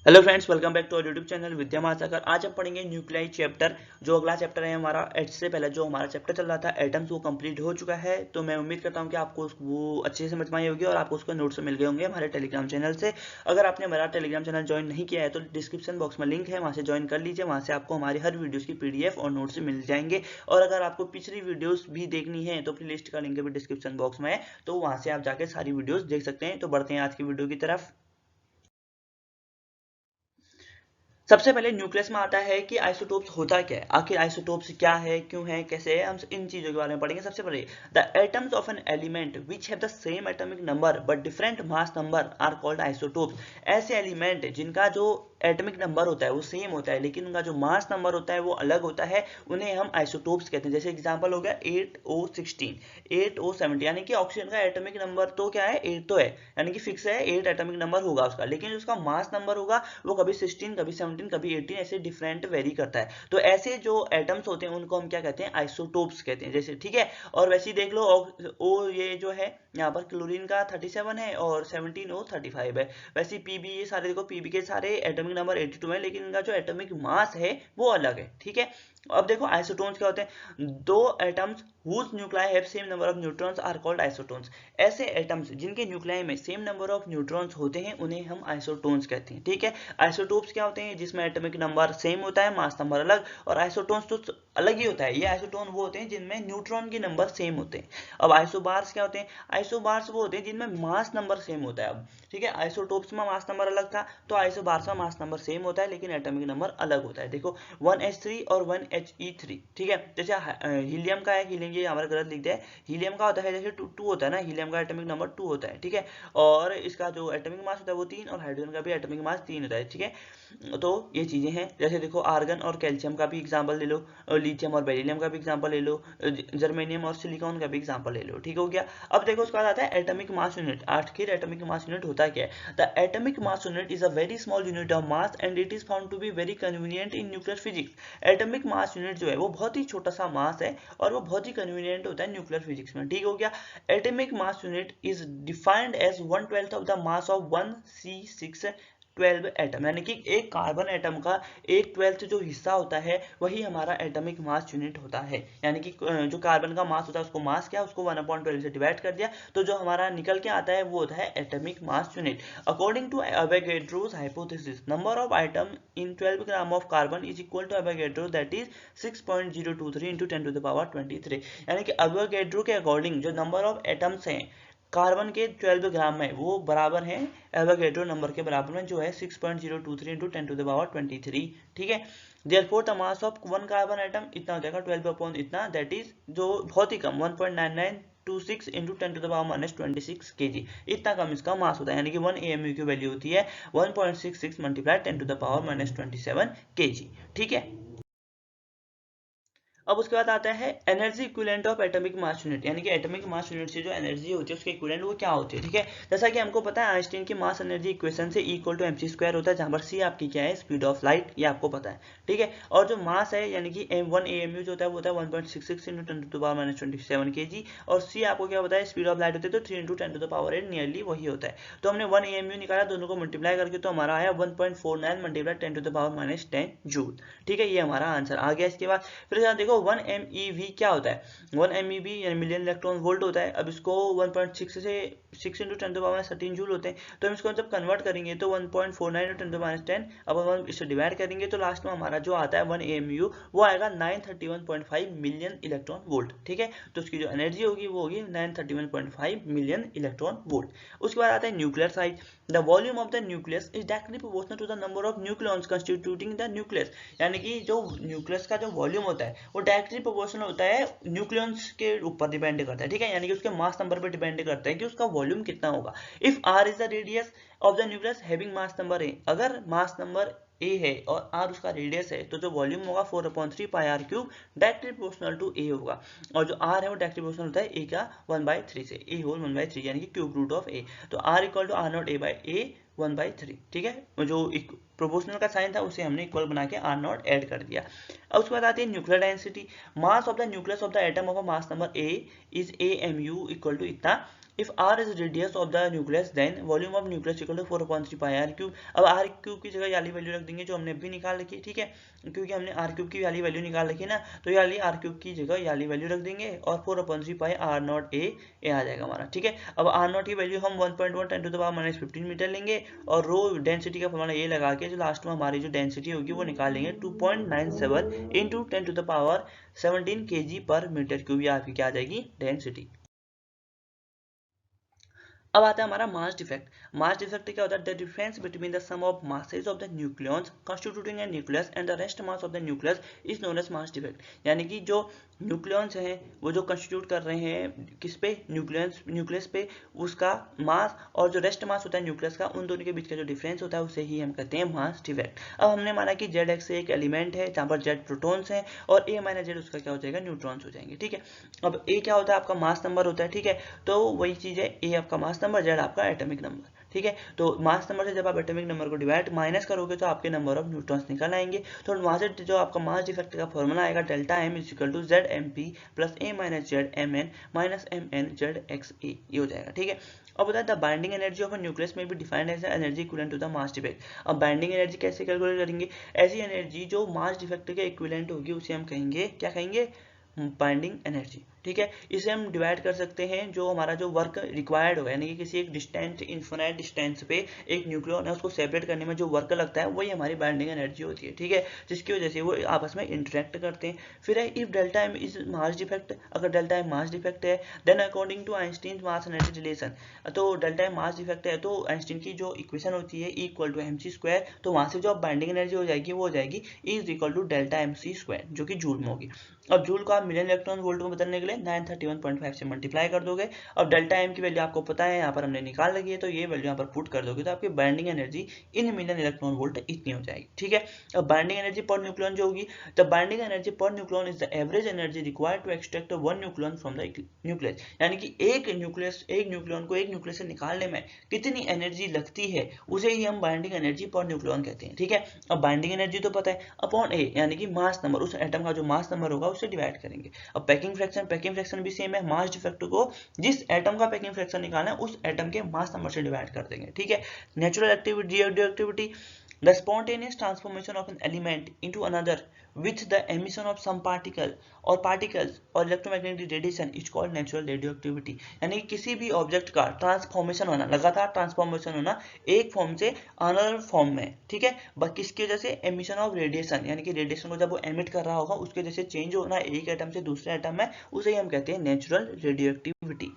Hello friends, welcome back to our YouTube channel Vidya Mahasagar. आज हम पढ़ेंगे न्यूक्लियाई चैप्टर। जो अगला चैप्टर है हमारा, इससे पहले जो हमारा चैप्टर चल रहा था एटम्स, वो कंप्लीट हो चुका है। तो मैं उम्मीद करता हूँ कि आपको वो अच्छे से समझ में आई होगी और आपको उसके नोट्स मिल गए होंगे हमारे टेलीग्राम चैनल से। अगर आपने हमारा टेलीग्राम चैनल ज्वाइन नहीं किया है तो डिस्क्रिप्शन बॉक्स में लिंक है, वहाँ से ज्वाइन कर लीजिए। वहाँ से आपको हमारी हर वीडियोज़ की PDF और नोट्स मिल जाएंगे। और अगर आपको पिछली वीडियोज़ भी देखनी है तो प्ले लिस्ट का लिंक भी डिस्क्रिप्शन बॉक्स में है, तो वहाँ से आप जाके सारी वीडियोज़ देख सकते हैं। तो बढ़ते हैं आज की वीडियो की तरफ। सबसे पहले न्यूक्लियस में आता है कि आइसोटोप्स होता क्या है, आखिर आइसोटोप्स क्या है, क्यों है, कैसे है, हम इन चीजों के बारे में पढ़ेंगे। सबसे पहले the atoms of an element which have the same atomic number but different mass number are called isotopes. ऐसे एलिमेंट जिनका जो एटॉमिक नंबर होता है वो सेम होता है लेकिन उनका जो मास नंबर होता है वो अलग होता है, उन्हें हम आइसोटोप्स कहते हैं। जैसे एग्जांपल हो गया 8O16, 8O17, यानी कि ऑक्सीजन का एटॉमिक नंबर तो क्या है, 8 तो है, यानी कि फिक्स है, 8 एटॉमिक नंबर होगा उसका, लेकिन उसका मास नंबर होगा वो कभी 16, कभी 17, कभी 18, ऐसे डिफरेंट वेरी करता है। तो ऐसे जो एटम्स होते हैं उनको हम क्या कहते हैं, आइसोटोप्स कहते हैं। जैसे ठीक है, और वैसे ही देख लो ओ ये जो है यहाँ पर क्लोरीन का 37 है और 17O35 है। वैसे पीबी, ये सारे देखो पीबी के सारे एटॉमिक नंबर 82 है लेकिन इनका जो एटॉमिक मास है वो अलग है। ठीक है, अब देखो आइसोटोन्स क्या होते हैं, दो atoms whose nuclei have same number of neutrons are called isotons। ऐसे एटम्स जिनके न्यूक्लियाई में सेम नंबर ऑफ न्यूट्रॉन्स होते हैं उन्हें हम आइसोटोन्स कहते हैं। ठीक है, आइसोटोप्स क्या होते हैं, जिसमें एटॉमिक नंबर सेम होता है, मास नंबर अलग। और आइसोटोन्स तो अलग ही होता है, ये आइसोटोन वो होते हैं जिनमें न्यूट्रॉन के नंबर सेम होते हैं। अब आइसोबार्स क्या होते हैं, आइसोबार्स वो होते हैं जिनमें मास नंबर सेम होता है। अब ठीक है, आइसोटोप्स में मास नंबर अलग था तो आइसोबार्स में मास नंबर सेम होता है लेकिन एटॉमिक नंबर अलग होता है। देखो 1H3 और 1He3। ठीक है, जैसे हीलियम का है, हीलियम ये हमारा गलत लिख दिया है, हीलियम का होता है जैसे टू होता है ना, हीलियम का एटॉमिक नंबर 2 होता है। ठीक है, और इसका जो एटॉमिक मास होता है वो 3, और हाइड्रोजन का भी एटॉमिक मास 3 होता है। ठीक है, तो ये चीजें हैं। जैसे देखो आर्गन और कैल्शियम का भी एग्जांपल ले लो, और लिथियम और बेरिलियम का भी एग्जांपल ले लो, जर्मेनियम और सिलिकॉन का भी एग्जांपल ले लो। ठीक हो गया। अब देखो उसके बाद आता है एटॉमिक मास यूनिट। आखिर एटॉमिक मास यूनिट होता क्या है, the atomic mass unit is a very small unit of mass and it is found to be very convenient in nuclear physics. Atomic mass unit जो है वो बहुत ही छोटा सा मास है और वो बहुत ही कन्वीनियंट होता है न्यूक्लियर फिजिक्स में। ठीक हो गया। Atomic mass unit is defined as 1/12 of the mass of 1C612 atom, यानी कि एक कार्बन एटम का 1/12 जो हिस्सा होता है वही हमारा एटॉमिक मास यूनिट होता है। यानी कि जो कार्बन का मास होता है उसको मास क्या, उसको 1/12 से डिवाइड कर दिया तो जो हमारा निकल के आता है वो होता है atomic mass unit. According to Avogadro's hypothesis, number of item in 12 gram of carbon is equal to Avogadro, that is 6.023 into 10⁻23। यानी कि एवोगैड्रो के अकॉर्डिंग जो नंबर ऑफ एटम्स हैं कार्बन के 12 ग्राम में वो बराबर है एवोगैड्रो नंबर के बराबर में, जो है 6.023 इंटू 10⁻23। ठीक है, therefore the mass of one carbon atom इतना हो जाएगा 12 अपॉन इतना, दैट इज जो बहुत ही कम 1.9926 इंटू 10⁻26 kg, इतना कम इसका मास होता है। यानी कि 1 AMU की वैल्यू होती है 1.66 मल्टीप्लाई 10⁻27 kg। ठीक है, अब उसके बाद आता है energy equivalent of atomic mass unit, यानी कि एटॉमिक मास यूनिट से जो एनर्जी होती है उसके इक्विवेलेंट वो क्या होती है। ठीक है, जैसा कि हमको पता है आइंस्टीन की मास एनर्जी इक्वेशन से E = mc² होता है, जहां पर c आपकी क्या है, स्पीड ऑफ लाइट, ये आपको पता है। ठीक है, और जो मास है यानी कि 1 AMU जो होता है वो होता है 1.66 इंटू 10⁻27 kg, और c आपको क्या होता है, स्पीड ऑफ लाइट होती है तो 3 इंटू 10⁸ नियरली वही होता है। तो हमने 1 AMU निकाला, दोनों को मल्टीप्लाई करके तो हमारा आया 1.49 मल्टीप्लाई 10⁻10 जूल। ठीक है, ये हमारा आंसर आ गया। इसके बाद फिर यहाँ देखो 1 MeV क्या होता है, 1 MeV यानी मिलियन इलेक्ट्रॉन वोल्ट होता है। अब इसको 1.6 से 6 इंटू 10⁻13 जूल होते हैं, तो हम इसको जब कन्वर्ट करेंगे तो 1.49 इंटू 10⁻10, अब हम इसे डिवाइड करेंगे तो लास्ट में हमारा जो आता है 1 AMU वो आएगा 931.5 मिलियन इलेक्ट्रॉन वोल्ट। ठीक है, तो उसकी जो एनर्जी होगी वो होगी 931.5 मिलियन इलेक्ट्रॉन वोल्ट। उसके बाद आता है nuclear size. The volume of the nucleus is directly proportional to the number of nucleons constituting the nucleus, यानी कि जो न्यूक्लियस का जो वॉल्यूम होता है वो डायरेक्टली प्रोपोर्शनल होता है न्यूक्लियॉन्स के ऊपर डिपेंड करता है। ठीक है, यानी कि उसके मास नंबर पर डिपेंड करता है कि उसका वॉल्यूम कितना होगा। If r is the radius of the nucleus having mass number a, अगर मास नंबर a है और r उसका रेडियस है तो जो वॉल्यूम होगा 4/3 pi r cube directly proportional to a होगा, और जो r है वो डायरेक्टली प्रोपोर्शनल होता है a का 1/3 से, a होल 1/3 यानी कि क्यूब रूट ऑफ a। तो r equal to r naught a by a 1/3। ठीक है, जो प्रोपोर्शनल का साइन था उसे हमने इक्वल बना के r नॉट ऐड कर दिया। अब उसके बाद आती है nuclear density. Mass of the nucleus of the atom of a mass number a is AMU equal to इतना, if r is radius of the nucleus then volume of nucleus equal to 4/3 pi r cube. अब r cube की जगह वाली value रख देंगे जो हमने अभी निकाल रखी है, ठीक है, क्योंकि हमने आर क्यूब की वाली वैल्यू निकाल रखी है ना, तो ये वाली आर क्यूब की जगह वाली वैल्यू रख देंगे और 4/3 पाई आर नॉट ए आ जाएगा हमारा, ठीक है। अब आर नॉट की वैल्यू हम 1.1 10 टू द पावर -15 मीटर लेंगे और रो डेंसिटी का फॉर्मूला ये लगा के जो लास्ट में हमारी जो डेंसिटी होगी वो निकाल लेंगे 2.97 into 10 to the power 17 kg per metre cube, ये आपकी क्या आ जाएगी डेंसिटी। अब आता है हमारा मास डिफेक्ट। मास डिफेक्ट क्या होता है? The difference between the sum of masses of the nucleons constituting a nucleus and the rest mass of the nucleus is known as mass defect. यानी कि जो न्यूक्लियॉन्स हैं वो जो कंस्टिट्यूट कर रहे हैं किस पे, न्यूक्लियस पे, उसका मास और जो रेस्ट मास होता है न्यूक्लियस का, उन दोनों के बीच का जो डिफरेंस होता है उसे ही हम कहते हैं मास डिफेक्ट। अब हमने माना कि जेड एक्स एक एलिमेंट है जहाँ पर जेड प्रोटॉन्स हैं और ए माइनस जेड उसका क्या हो जाएगा, न्यूट्रॉन्स हो जाएंगे, ठीक है। अब ए क्या होता है? आपका मास नंबर होता है, ठीक है, तो वही चीज है, ए आपका मास नंबर, जेड आपका एटॉमिक नंबर, ठीक है। तो मास नंबर से जब आप एटॉमिक नंबर को डिवाइड माइनस करोगे तो आपके नंबर ऑफ न्यूट्रॉन्स निकल आएंगे। तो वहां से जो आपका मास डिफेक्ट का फॉर्मूला आएगा delta M is equal to Z M P plus A minus Z M N minus M N Z X A, ये हो जाएगा, ठीक है। अब बताए the binding energy of a nucleus में भी defined as energy equivalent to the mass defect. अब बाइंडिंग एनर्जी कैसे कैलकुलेट करेंगे? ऐसी एनर्जी जो मास डिफेक्ट के इक्विवेलेंट होगी उसे हम कहेंगे, क्या कहेंगे, बाइंडिंग एनर्जी, ठीक है। इसे हम डिवाइड कर सकते हैं जो हमारा जो वर्क रिक्वायर्ड होगा, यानी कि किसी एक डिस्टेंस, इन्फिनाइट डिस्टेंस पे एक न्यूक्लियॉन है उसको सेपरेट करने में जो वर्क लगता है वही हमारी बाइंडिंग एनर्जी होती है, ठीक है, जिसकी वजह से वो आपस में इंटरेक्ट करते हैं। फिर है if delta M is mass defect, अगर डेल्टा एम मास डिफेक्ट है then according to Einstein mass energy relation, तो डेल्टा एम मास डिफेक्ट है तो आइंस्टीन की जो इक्वेशन होती है E इक्वल टू mc², तो वहां से जो बाइंडिंग एनर्जी हो जाएगी वो हो जाएगी E is equal to delta mc² जो कि जूल में होगी। अब जूल को आप मिलियन इलेक्ट्रॉन वोल्ट में बदलने के लिए 931.5 से मल्टीप्लाई कर दोगे। अब डेल्टा एम की वैल्यू आपको पता है, यहाँ पर हमने निकाल लगी है, तो ये वैल्यू यहाँ पर पुट कर दोगे तो आपकी binding energy in million electron volt इतनी हो जाएगी, ठीक है। अब बाइंडिंग एनर्जी पर न्यूक्लियन जो होगी, the binding energy per nucleon is the average energy required to extract one nucleon from the nucleus, यानी कि एक न्यूक्लियन को एक न्यूक्लियस से निकालने में कितनी एनर्जी लगती है उसे ही हम बाइंडिंग एनर्जी पर न्यूक्लियन कहते हैं, ठीक है। अब बाइंडिंग एनर्जी तो पता है अपॉन ए, यानी कि मास नंबर, उस एटम का जो मास नंबर होगा उससे डिवाइड करेंगे। अब पैकिंग फ्रैक्शन भी सेम है, मास डिफेक्ट को जिस एटम का पैकिंग फ्रैक्शन निकालना है उस एटम के मास नंबर से डिवाइड कर देंगे, ठीक है। Natural activity, radioactivity, the spontaneous transformation of an element into another with the emission of some particles or electromagnetic radiation is called natural radioactivity। यानी किसी भी ऑब्जेक्ट का ट्रांसफॉर्मेशन होना, लगातार ट्रांसफॉर्मेशन होना एक फॉर्म से अनदर फॉर्म में, ठीक है, बस किसकी वजह से, एमिशन ऑफ रेडिएशन, यानी कि रेडिएशन को जब वो एमिट कर रहा होगा उसके वजह से चेंज होना एक एटम से दूसरे एटम में, उसे ही हम कहते हैं नेचुरल रेडियोएक्टिविटी।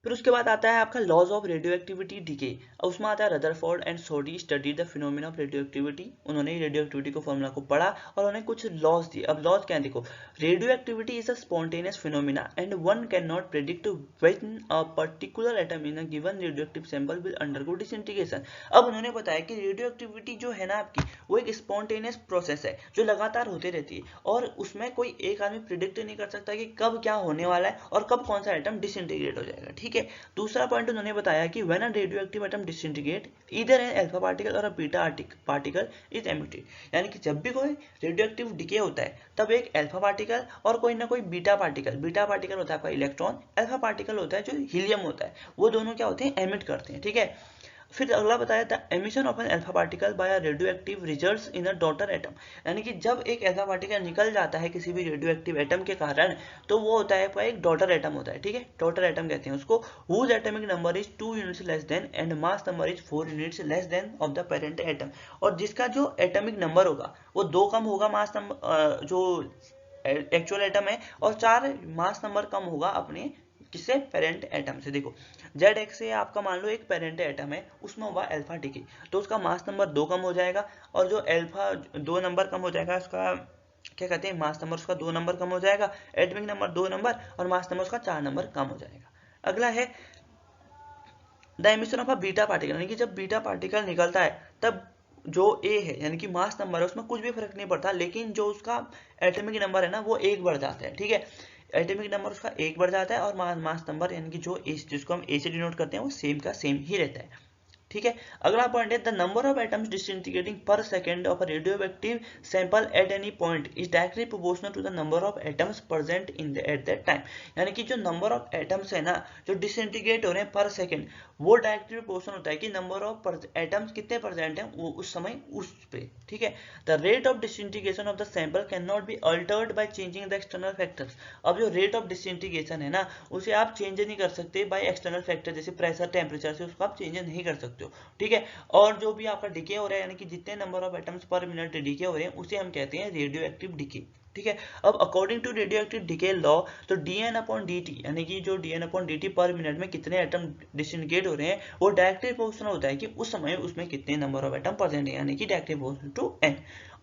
फिर उसके बाद आता है आपका लॉज ऑफ रेडियोएक्टिविटी डीके। उसमें आता है Rutherford and Soddy study the phenomena of radioactivity. उन्होंने रेडियोएक्टिविटी को फॉर्मूला को पढ़ा और उन्हें कुछ लॉज दिए। अब लॉज क्या है देखो, radioactivity is a spontaneous phenomena and one can not predict when a particular atom in a given radioactive sample will undergo disintegration. अब उन्होंने बताया कि रेडियोएक्टिविटी जो है ना आपकी, वो एक स्पॉन्टेनियस प्रोसेस है जो लगातार होती रहती है और उसमें कोई एक आदमी प्रिडिक्ट नहीं कर सकता कि कब क्या होने वाला है और कब कौन सा एटम डिसइंटीग्रेट हो जाएगा, ठीक है। दूसरा पॉइंट उन्होंने बताया कि when a radioactive atom disintegrate either an alpha particle और a beta particle is emitted, यानी कि जब भी कोई रेडियोएक्टिव डिके होता है तब एक अल्फा पार्टिकल और कोई ना कोई बीटा पार्टिकल होता है आपका इलेक्ट्रॉन, अल्फा पार्टिकल होता है जो हीलियम होता है, वो दोनों क्या होते हैं, एमिट करते हैं, ठीक है। फिर अगला बताया the emission of an alpha particle by a radioactive results in a daughter atom, यानी कि जब एक अल्फा पार्टिकल निकल जाता है किसी भी रेडियोएक्टिव एटम के कारण तो वो होता है एक डॉटर एटम होता है, ठीक है, डॉटर एटम कहते हैं उसको, whose atomic number is 2 units less than and mass number is 4 units less than of the parent atom, और जिसका जो एटॉमिक नंबर होगा वो 2 कम होगा मास नंबर जो एक्चुअल एटम है और 4 मास नंबर कम होगा अपने किससे, पेरेंट एटम से। देखो जेड एक्स से आपका मान लो एक पेरेंट एटम है, उसमें हुआ अल्फा डिके, तो उसका मास नंबर 2 कम हो जाएगा और जो अल्फा 2 नंबर कम हो जाएगा, उसका क्या कहते हैं, मास नंबर उसका 2 नंबर कम हो जाएगा, एटॉमिक नंबर 2 नंबर और मास नंबर उसका 4 नंबर कम हो जाएगा। अगला है the emission of a beta particle, यानी कि जब बीटा पार्टिकल निकलता है तब जो ए है यानी कि मास नंबर है उसमें कुछ भी फर्क नहीं पड़ता, लेकिन जो उसका एटॉमिक नंबर है ना वो 1 बढ़ जाता है, ठीक है, एटॉमिक नंबर उसका 1 बढ़ जाता है और मास नंबर यानी कि जो ए जिसको हम ए से डिनोट करते हैं वो सेम का सेम ही रहता है, ठीक है। अगला पॉइंट है the number of atoms disintegrating per second of a radioactive sample at any point is directly proportional to the number of atoms present in at that time. यानी कि जो नंबर ऑफ एटम्स है ना जो disintegrate हो रहे हैं पर सेकेंड, वो डायरेक्टली प्रोपोर्शनल होता है कि नंबर ऑफ एटम्स कितने प्रेजेंट हैं वो उस समय उस पे, ठीक है। The rate of disintegration of the sample can not be altered by changing the external factors. अब जो रेट ऑफ डिसइंटीग्रेशन है ना उसे आप चेंज नहीं कर सकते बाय एक्सटर्नल फैक्टर, जैसे प्रेशर टेम्परेचर से उसको आप चेंज नहीं कर सकते हो, ठीक है। और जो भी आपका डिके हो रहा है यानी कि जितने नंबर ऑफ एटम्स पर मिनट डिके हो रहे हैं उसे हम कहते हैं रेडियो एक्टिव डिके, ठीक है। अब according to radio active decay law, तो dN अपॉन dt यानी कि जो dN upon dt per minute में कितने एटम डिसइंटीग्रेट हो रहे हैं वो डायरेक्टली प्रोपोर्शनल होता है कि उस समय उसमें कितने नंबर ऑफ एटम प्रेजेंट है, यानी कि डायरेक्टली प्रोपोर्शनल टू n।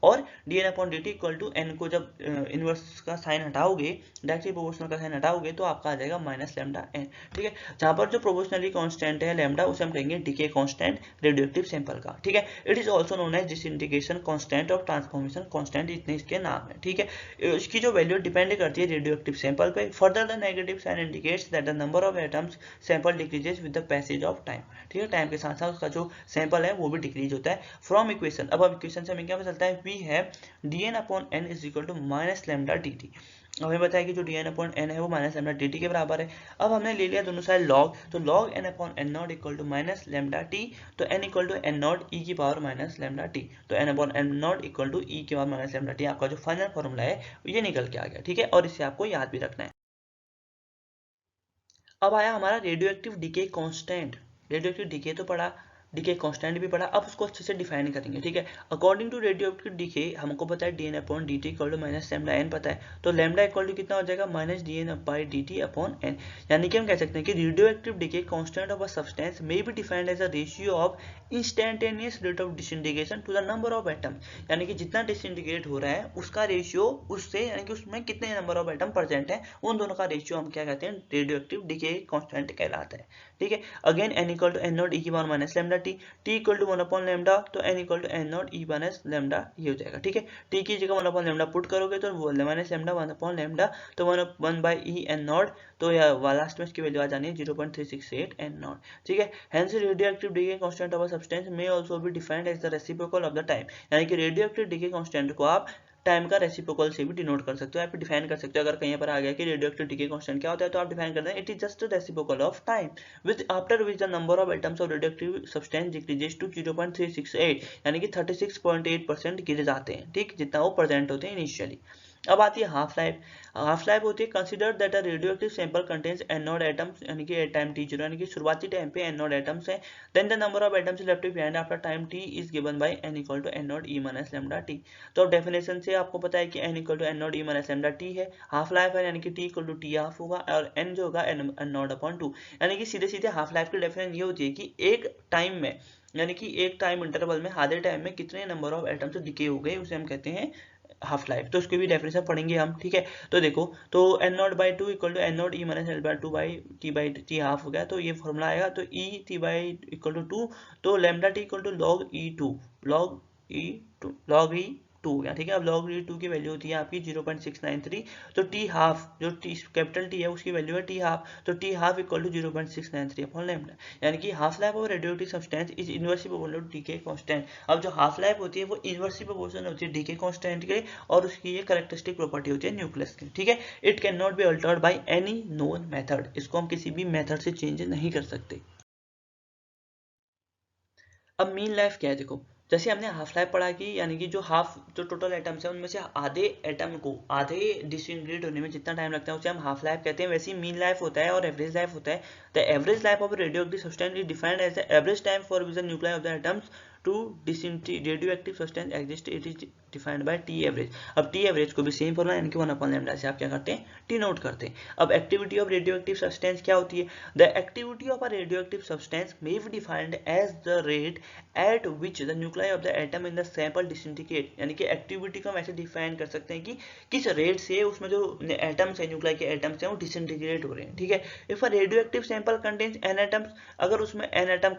और dN upon dt equal to n को जब इनवर्स का साइन हटाओगे, डायरेक्टली प्रोपोर्शनल का साइन हटाओगे तो आपका आ जाएगा माइनस लैम्डा n, ठीक है। जहां पर जो प्रोपोर्शनली कांस्टेंट है लैम्डा उसे हम कहेंगे डीके कांस्टेंट रेडियोएक्टिव सैंपल का, ठीक है। It is also known as disintegration constant और ट्रांसफॉर्मेशन कांस्टेंट, इतने इसके नाम है, ठीक है। इसकी जो वैल्यू डिपेंड करती है रेडियोएक्टिव सैंपल पे। Further the negative sign indicates that the number of atoms sample decreases with the passage of time, ठीक है। टाइम के साथ साथ उसका जो सैंपल है वो भी डिक्रीज होता है। फ्रॉम इक्वेशन, अब इक्वेशन से हमें क्या पता चलता है, वी है dN upon n is equal to minus lambda dt। हमें बताया कि जो dN अपॉन n है वो माइनस लैम्डा dt के बराबर है। अब हमने ले लिया दोनों साइड लॉग, तो log n upon n naught equal to minus lambda t, तो n equal to n naught e की पावर माइनस लैम्डा t, तो n upon n naught equal to e की पावर माइनस लैम्डा t, आपका जो final formula है ये निकल के आ गया, ठीक है। और इसे आपको याद भी रखना है। अब आया हमारा radio active decay constant. Radio active decay तो पढ़ा, डीके कांस्टेंट भी पढ़ा, अब उसको अच्छे से डिफाइन करेंगे, ठीक है। According to radio active decay हमको पता है dN upon dt equal to minus lambda n पता है, तो लैम्डा इक्वल टू कितना हो जाएगा minus dN by dt upon n। यानी कि हम कह सकते हैं कि radio active decay constant of a substance may be defined as a ratio of instantaneous rate of disintegration to the number of atom, यानी कि जितना डिसइंटीग्रेट हो रहा है उसका रेशियो उससे, यानी कि उसमें कितने नंबर ऑफ एटम प्रेजेंट है उन दोनों का रेशियो हम क्या कहते हैं, रेडियो एक्टिव डीके कांस्टेंट कहलाता है, ठीक है। Again n equal to n naught e की power minus lambda t, t equal to 1 upon lambda, तो n equal to n naught e minus lambda ये हो जाएगा, ठीक है। t की जगह 1 अपॉन लैम्डा पुट करोगे तो वो माइनस लैम्डा 1 अपॉन लैम्डा, तो 1 बाई ई n नॉट, तो लास्ट में इसकी वैल्यू आ जानी है 0.368 n नॉट, ठीक है। Hence radioactive decay constant of a substance may also be defined as the reciprocal of the time, यानी कि रेडियोएक्टिव डीके कांस्टेंट को आप टाइम का रेसिप्रोकल से भी डिनोट कर सकते हो, आप डिफाइन कर सकते हो। अगर कहीं पर आ गया कि रेडियोएक्टिव डीके कांस्टेंट क्या होता है तो आप डिफाइन कर दें it is just reciprocal of time with after which the number of atoms of radioactive substance decreases to 0.368, यानी कि 36.8% गिरे जाते हैं, ठीक, जितना वो प्रेजेंट होते हैं इनिशियली। अब आती है हाफ लाइफ। हाफ लाइफ होती है consider that a radioactive sample contains an naught atoms, यानी कि एट टाइम t0, यानी कि शुरुआती टाइम पे एन नॉट एटम्स है, then the number of atoms left behind after time t is given by n equal to n naught e minus lambda t। तो अब definition से आपको पता है कि n equal to n naught e minus lambda t है, half life है, यानी कि t equal to t half होगा और n जो होगा n नॉट अपॉन 2, यानी कि सीधे सीधे हाफ लाइफ की डेफिनेशन ये होती है कि एक टाइम में, यानी कि एक टाइम इंटरवल में आधे टाइम में कितने नंबर ऑफ एटम्स डिके हो गए उसे हम कहते हैं हाफ लाइफ। तो उसकी भी डेफिनेशन पढ़ेंगे हम, ठीक है। तो देखो, तो n naught by 2 equal to n naught e minus l by 2 by t half हो गया, तो ये फॉर्मूला आएगा, तो e t by equal to 2, तो lambda t equal to log e2 log e2 गया, ठीक है। अब log e2 की वैल्यू होती है आपकी 0.693, तो t हाफ जो t कैपिटल T है उसकी वैल्यू है t हाफ, तो t half equal to 0.693 upon lambda, यानी कि half life of radioactive substance is inversely proportional to decay constant. अब जो हाफ लाइफ होती है वो इनवर्सली प्रोपोर्शनल होती है डीके कांस्टेंट के, और उसकी ये कैरेक्टरिस्टिक प्रॉपर्टी होती है न्यूक्लियस की, ठीक है। It can not be altered by any known method, इसको हम किसी भी मेथड से चेंज नहीं कर सकते। अब मीन लाइफ क्या है, देखो, जैसे हमने हाफ लाइफ पढ़ा कि यानी कि जो हाफ जो टोटल एटम्स है उनमें से आधे एटम को आधे डिसइंटीग्रेट होने में जितना टाइम लगता है उसे हम हाफ लाइफ कहते हैं। वैसे ही मीन लाइफ होता है और एवरेज लाइफ होता है। The average life of radioactive substance is defined as the average time for which the nucleus of the atoms to radioactive substance exist, it is defined by T average. अब T average को भी same formula यानी कि 1 upon lambda से आप क्या करते हैं, टी नोट करते हैं। अब एक्टिविटी ऑफ रेडियोएक्टिव सब्सटेंस क्या होती है, the activity of a radioactive substance may be defined as the rate at which the nucleus of the atom in the sample disintegrate, यानी कि एक्टिविटी को हम ऐसे डिफाइन कर सकते हैं कि किस रेट से उसमें जो एटम्स है, न्यूक्लियस के एटम्स हैं वो डिसइंटीग्रेट हो रहे हैं, ठीक है। If a radioactive sample contains n atoms, अगर उसमें n एटम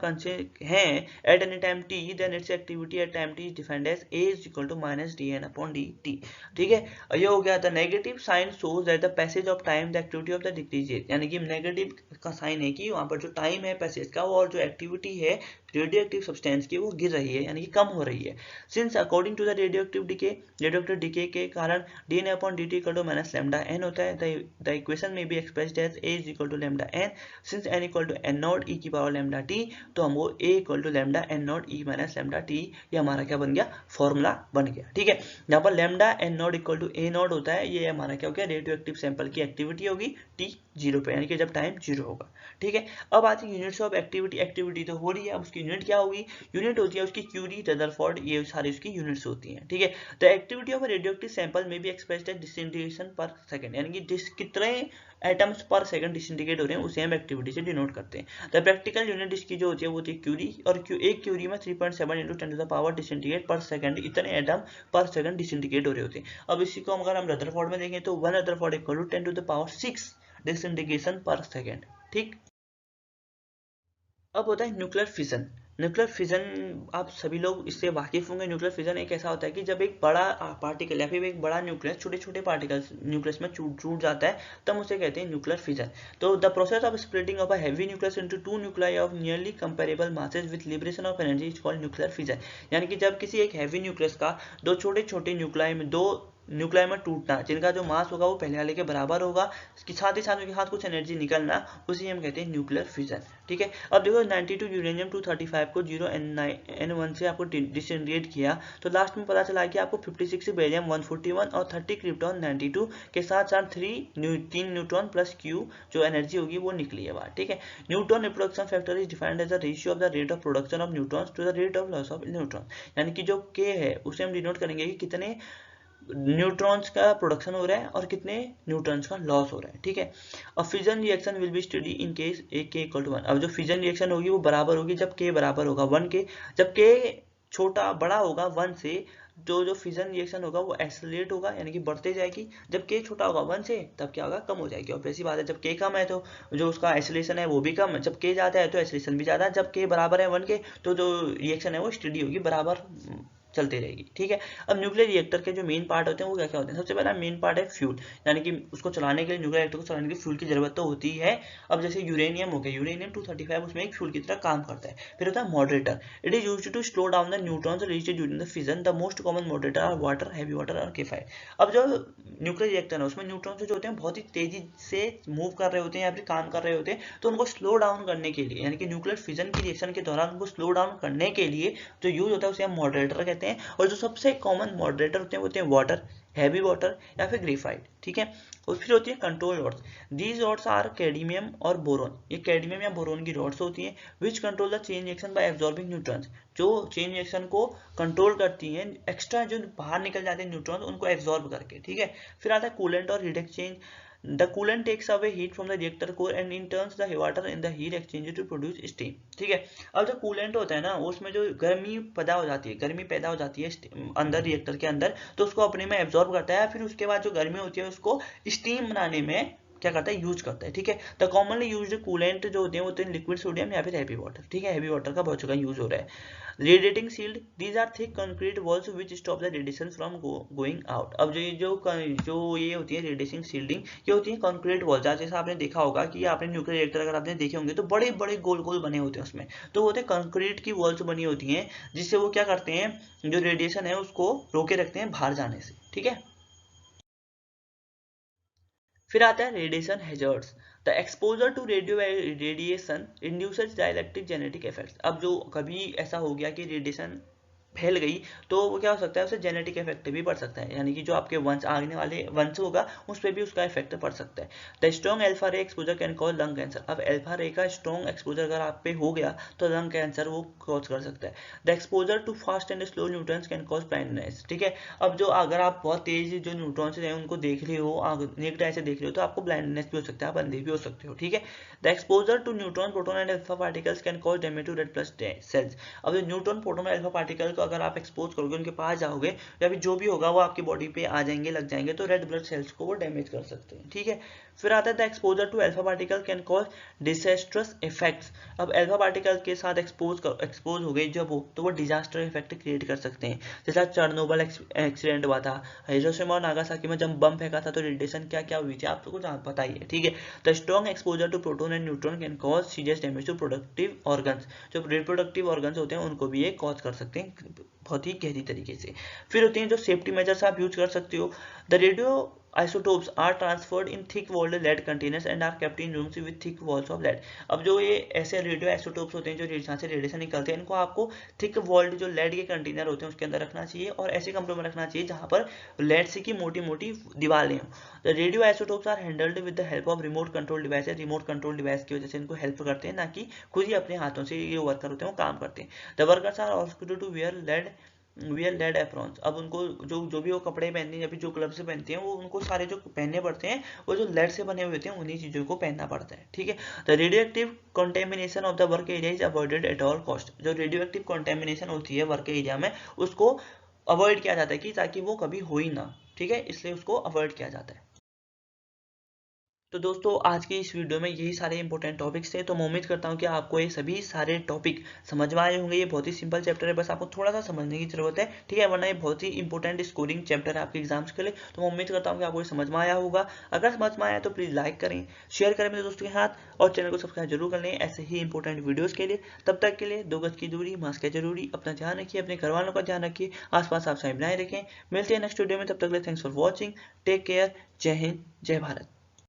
हैं at any time t, T then its activity at time T is defined as A is equal to minus D N upon D T. ठीक है, ये हो गया। The negative sign shows that the passage of time the activity of the decreases, यानी कि negative का sign है कि वहां पर जो टाइम है पैसेज का और जो एक्टिविटी है रेडियो एक्टिव सब्सटेंस की वो गिर रही है, यानी कि कम हो रही है। Since according to the radio active decay के कारण D N upon D T equal to minus lambda N होता है। द इक्वेशन में be expressed as A is equal to lambda N. Since N equal to N naught E की power lambda T, तो हमको A equal to lambda N naught E minus lambda T, ये हमारा क्या बन गया, formula बन गया। ठीक है, यहाँ पर lambda N naught equal to A naught होता है, ये हमारा क्या हो गया, रेडियो एक्टिव सैंपल की एक्टिविटी होगी टी 0 पे, यानी कि जब टाइम 0 होगा। ठीक है, अब आती है यूनिट्स ऑफ एक्टिविटी। एक्टिविटी तो हो रही है, अब उसकी यूनिट क्या होगी, यूनिट होती है उसकी क्यूरी, रदरफोर्ड, ये सारी उसकी यूनिट्स होती हैं। ठीक है, the activity of radio active sample में भी expressed as disintegration per second, यानी कि कितने एटम्स पर सेकंड डिसइंटीग्रेट हो रहे हैं उसे हम एक्टिविटी से डिनोट करते हैं। द प्रैक्टिकल यूनिट इसकी जो होती है वो होती है क्यूरी, और एक क्यूरी में 3.7 into 10 to the power disintegrate per second, इतने एटम पर सेकंड डिसइंटीग्रेट हो रहे होते हैं। अब इसी को अगर हम रदरफोर्ड में देखें तो 1 rutherford equal to 10 to the power 6 disintegration per second. ठीक, अब होता है न्यूक्लियर फिजन। न्यूक्लियर फिजन आप सभी लोग इससे वाकिफ होंगे। न्यूक्लियर फिजन एक ऐसा होता है कि जब एक बड़ा पार्टिकल या फिर एक बड़ा न्यूक्लियस छोटे छोटे पार्टिकल्स न्यूक्लियस में छूट जाता है, तब उसे कहते हैं न्यूक्लियर फिजन। तो the process of splitting of a heavy nucleus into two nuclei of nearly comparable masses with liberation of energy is called nuclear fission. यानी कि जब किसी एक हैवी न्यूक्लियस का दो छोटे छोटे न्यूक्लियाई में न्यूक्लियाई में टूटना, जिनका जो मास होगा वो पहले वाले के बराबर होगा, इसके साथ ही साथ उनके साथ कुछ एनर्जी निकलना, उसी हम कहते हैं न्यूक्लियर फिजन। ठीक है, अब देखो 92 यूरेनियम 235 को 0n1 से आपको डिसइंटीग्रेट किया, तो लास्ट में पता चला कि आपको 56 बेरियम 141 और 30 क्रिप्टॉन 92 के साथ साथ 3 न्यूट्रॉन प्लस क्यू जो एनर्जी होगी वो निकली है बाहर। ठीक है, neutron reproduction factor is defined as the ratio of the rate of production of neutrons to the rate of loss of neutron, यानी कि जो के है उसे हम डिनोट करेंगे कि कितने न्यूट्रॉन्स का प्रोडक्शन हो रहा है और कितने न्यूट्रॉन्स का लॉस हो रहा है। ठीक है, अब fission reaction will be study in case A के इक्वल टू 1। अब जो फिजन रिएक्शन होगी वो बराबर होगी जब के बराबर होगा 1 के, जब के छोटा बड़ा होगा 1 से, जो फिजन रिएक्शन होगा वो एक्सेलरेट होगा, यानी कि बढ़ते जाएगी। जब के छोटा होगा 1 से, तब क्या होगा, कम हो जाएगी। और ऐसी बात है, जब के कम है तो जो उसका एक्सेलरेशन है वो भी कम है, जब के ज्यादा है तो एक्सेलरेशन भी ज्यादा है, जब के बराबर है 1 के तो जो रिएक्शन है वो स्टडी होगी, बराबर चलती रहेगी। ठीक है, अब न्यूक्लियर रिएक्टर के जो मेन पार्ट होते हैं वो क्या क्या होते हैं। सबसे पहला मेन पार्ट है फ्यूल, यानी कि उसको चलाने के लिए, न्यूक्लियर रिएक्टर को चलाने के लिए फ्यूल की जरूरत तो होती है। अब जैसे यूरेनियम हो गया, यूरेनियम 235 उसमें एक फ्यूल की तरह काम करता है। फिर होता है moderator, it is used to slow down the neutrons released during the fission. The most common moderator are water, heavy water और के5। अब जो न्यूक्लियर रिएक्टर है उसमें न्यूट्रॉन्स जो होते हैं बहुत ही तेजी से मूव कर रहे होते हैं या फिर काम कर रहे होते हैं, तो उनको स्लो डाउन करने के लिए, यानी कि न्यूक्लियर फिजन की रिएक्शन के दौरान उनको स्लो डाउन करने के लिए जो यूज होता है उसे हम मॉडरेटर कहते हैं। और जो सबसे कॉमन मॉडरेटर होते हैं वो होते हैं वाटर, हैवी वाटर या फिर ग्रेफाइट। ठीक है, और फिर होती है control rods. These rods are cadmium और बोरोन, ये कैडमियम या बोरोन की रॉड्स होती हैं, which control the chain reaction by absorbing neutrons, जो चेन रिएक्शन को कंट्रोल करती हैं, एक्स्ट्रा जो बाहर निकल जाते हैं न्यूट्रॉन उनको एब्जॉर्ब करके। ठीक है, फिर आता है कूलेंट और heat exchange. The coolant takes away heat from the reactor core and in turns the water in the heat exchanger to produce steam। ठीक है, अब जो कूलेंट होता है ना उसमें जो गर्मी पैदा हो जाती है अंदर रिएक्टर के अंदर, तो उसको अपने में एब्जॉर्ब करता है, फिर उसके बाद जो गर्मी होती है उसको स्टीम बनाने में क्या करता है, यूज करता है। ठीक है, द कॉमनली यूज्ड कूलेंट जो होते हैं वो होते हैं लिक्विड सोडियम या फिर हैवी वाटर। ठीक है, हैवी वाटर का बहुत जगह यूज हो रहा है। Radiating shield, these are thick concrete walls which stop the radiation from going out. अब जो ये होती है रेडिएटिंग शील्डिंग, ये होती है कंक्रीट वॉल्स। जैसा आपने देखा होगा कि आपने न्यूक्लियर रिएक्टर अगर आपने देखे होंगे तो बड़े बड़े गोल गोल बने होते हैं उसमें, तो होते हैं कंक्रीट की वॉल्स बनी होती हैं, जिससे वो क्या करते हैं, जो रेडिएशन है उसको रोके रखते हैं बाहर जाने से। ठीक है, फिर आता है radiation hazards. The exposure to radiation induces dielectric genetic effects. अब जो कभी ऐसा हो गया कि रेडिएशन फैल गई तो वो क्या हो सकता है, उसे जेनेटिक इफेक्ट भी पड़ सकता है, यानी कि जो आपके वंश आने वाले वंश होगा उस पर भी उसका इफेक्ट पड़ सकता है। द स्ट्रॉन्ग अल्फा रे exposure can cause lung cancer. अब अल्फा रे का स्ट्रॉन्ग एक्सपोजर अगर आप पे हो गया तो लंग कैंसर वो कॉज कर सकता है। The exposure to fast and slow neutrons can cause blindness. ठीक है, अब जो अगर आप बहुत तेज जो न्यूट्रॉन्स हैं उनको देख रहे हो, नेक्ड आई से देख रहे हो, तो आपको ब्लाइंडनेस भी हो सकता है, आप अंधे भी हो सकते हो। ठीक है, the exposure to neutron proton and alpha particles can cause damage to red blood cells. अब जो न्यूट्रॉन प्रोटॉन और अल्फा पार्टिकल को अगर आप एक्सपोज करोगे, उनके पास जाओगे या फिर जो भी होगा वो आपकी बॉडी पे आ जाएंगे, लग जाएंगे, तो रेड ब्लड सेल्स को वो डैमेज कर सकते हैं। ठीक है, फिर आता है the exposure to alpha particle can cause disastrous effects. अब अल्फा पार्टिकल के साथ एक्सपोज हो गए जब वो, तो वो डिजास्टर इफेक्ट क्रिएट कर सकते हैं। जैसा चेरनोबिल एक्सीडेंट हुआ था, हिरोशिमा और नागासाकी में जब बम फेंका था तो रेडिएशन क्या क्या हुई थी आपको पता ही है। ठीक है, the strong exposure to proton and neutron can cause serious damage to productive organs. जो रिप्रोडक्टिव ऑर्गन्स होते हैं उनको भी ये कॉज कर सकते हैं बहुत ही गहरी तरीके से। फिर होते हैं जो सेफ्टी मेजर्स आप यूज कर सकते हो। The radio isotopes are transferred in thick walled lead containers and are kept in rooms with thick walls of lead। अब जो ये ऐसे रेडियो आइसोटोप्स होते हैं जो जहाँ से रेडिएशन निकलते हैं, इनको आपको थिक वॉल्ड जो लेड के कंटेनर होते हैं उसके अंदर रखना चाहिए और ऐसे कमरों में रखना चाहिए जहाँ पर लेड से की मोटी मोटी दीवारें हों। The radioisotopes are handled with the help of remote control device. Remote control device की वजह से इनको हेल्प करते हैं, ना कि खुद ही अपने हाथों से ये वर्कर होते हैं वो काम करते हैं। The workers are also to wear lead aprons. अब उनको जो भी वो कपड़े पहनते हैं या फिर जो ग्लव्स से पहनते हैं वो उनको सारे जो पहनने पड़ते हैं वो जो लेड से बने हुए होते हैं उन्हीं चीज़ों को पहनना पड़ता है। ठीक है, the radio active contamination of the work area is avoided at all cost. जो रेडियो एक्टिव कंटेमिनेशन होती है वर्क एरिया में उसको अवॉइड किया जाता है कि ताकि वो कभी हो ही ना। ठीक है, इसलिए उसको अवॉइड किया जाता है। तो दोस्तों आज की इस वीडियो में यही सारे इंपॉर्टेंट टॉपिक्स थे। तो मैं उम्मीद करता हूँ कि आपको ये सभी सारे टॉपिक समझ में आए होंगे। ये बहुत ही सिंपल चैप्टर है, बस आपको थोड़ा सा समझने की जरूरत है। ठीक है, वरना ये बहुत ही इंपॉर्टेंट स्कोरिंग चैप्टर है आपके एग्जाम्स के लिए। तो मैं उम्मीद करता हूँ कि आपको ये समझ में आया होगा। अगर समझ में आया तो प्लीज़ लाइक करें, शेयर करें मेरे दोस्तों के साथ और चैनल को सब्सक्राइब जरूर कर लें ऐसे ही इंपॉर्टेंट वीडियोज़ के लिए। तब तक के लिए 2 गज की दूरी, मास्क है जरूरी, अपना ध्यान रखिए, अपने घर वालों का ध्यान रखिए, आसपास आप साफ बनाए रखें। मिलते हैं नेक्स्ट वीडियो में, तब तक के लिए thanks for watching, take care, जय हिंद, जय भारत।